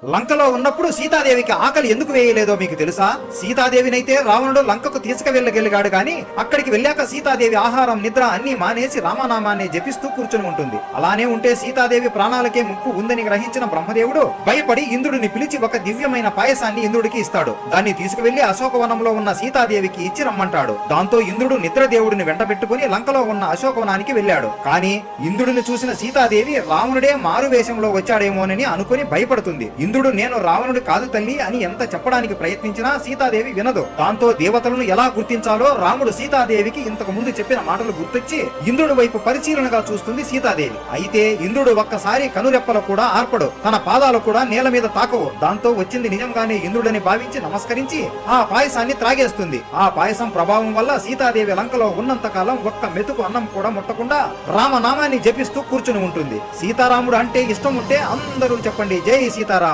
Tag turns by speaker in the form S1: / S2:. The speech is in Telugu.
S1: లంకలో ఉన్నప్పుడు సీతాదేవికి ఆకలి ఎందుకు వేయలేదో మీకు తెలుసా? సీతాదేవినైతే రావణుడు లంకకు తీసుకువెళ్ళగలిగాడు గాని అక్కడికి వెళ్ళాక సీతాదేవి ఆహారం నిద్ర అన్ని మానేసి రామనామాన్ని జపిస్తూ కూర్చుని ఉంటుంది. అలానే ఉంటే సీతాదేవి ప్రాణాలకే ముప్పు ఉందని గ్రహించిన బ్రహ్మదేవుడు భయపడి ఇంద్రుడిని పిలిచి ఒక దివ్యమైన పాయసాన్ని ఇంద్రుడికి ఇస్తాడు. దాన్ని తీసుకువెళ్లి అశోకవనంలో ఉన్న సీతాదేవికి ఇచ్చి రమ్మంటాడు. దాంతో ఇంద్రుడు నిద్రదేవుడిని వెంటబెట్టుకుని లంకలో ఉన్న అశోకవనానికి వెళ్ళాడు. కానీ ఇంద్రుడిని చూసిన సీతాదేవి రావణుడే మారు వేషంలో వచ్చాడేమోనని అనుకుని భయపడుతుంది. ఇంద్రుడు నేను రావణుడు కాదు తల్లి అని ఎంత చెప్పడానికి ప్రయత్నించినా సీతాదేవి వినదు. దాంతో దేవతలను ఎలా గుర్తించాలో రాముడు సీతాదేవికి ఇంతకు ముందు చెప్పిన మాటలు గుర్తొచ్చి ఇంద్రుడి వైపు పరిశీలనగా చూస్తుంది సీతాదేవి. అయితే ఇంద్రుడు ఒక్కసారి కనురెప్పలు కూడా ఆర్పడు, తన పాదాలు కూడా నేల మీద తాకవు. దాంతో వచ్చింది నిజంగానే ఇంద్రుడని భావించి నమస్కరించి ఆ పాయసాన్ని త్రాగేస్తుంది. ఆ పాయసం ప్రభావం వల్ల సీతాదేవి లంకలో ఉన్నంత కాలం ఒక్క మెతుకు అన్నం కూడా ముట్టకుండా రామనామాన్ని జపిస్తూ కూర్చుని ఉంటుంది. సీతారాముడు అంటే ఇష్టం ఉంటే అందరూ చెప్పండి జై సీతారాం.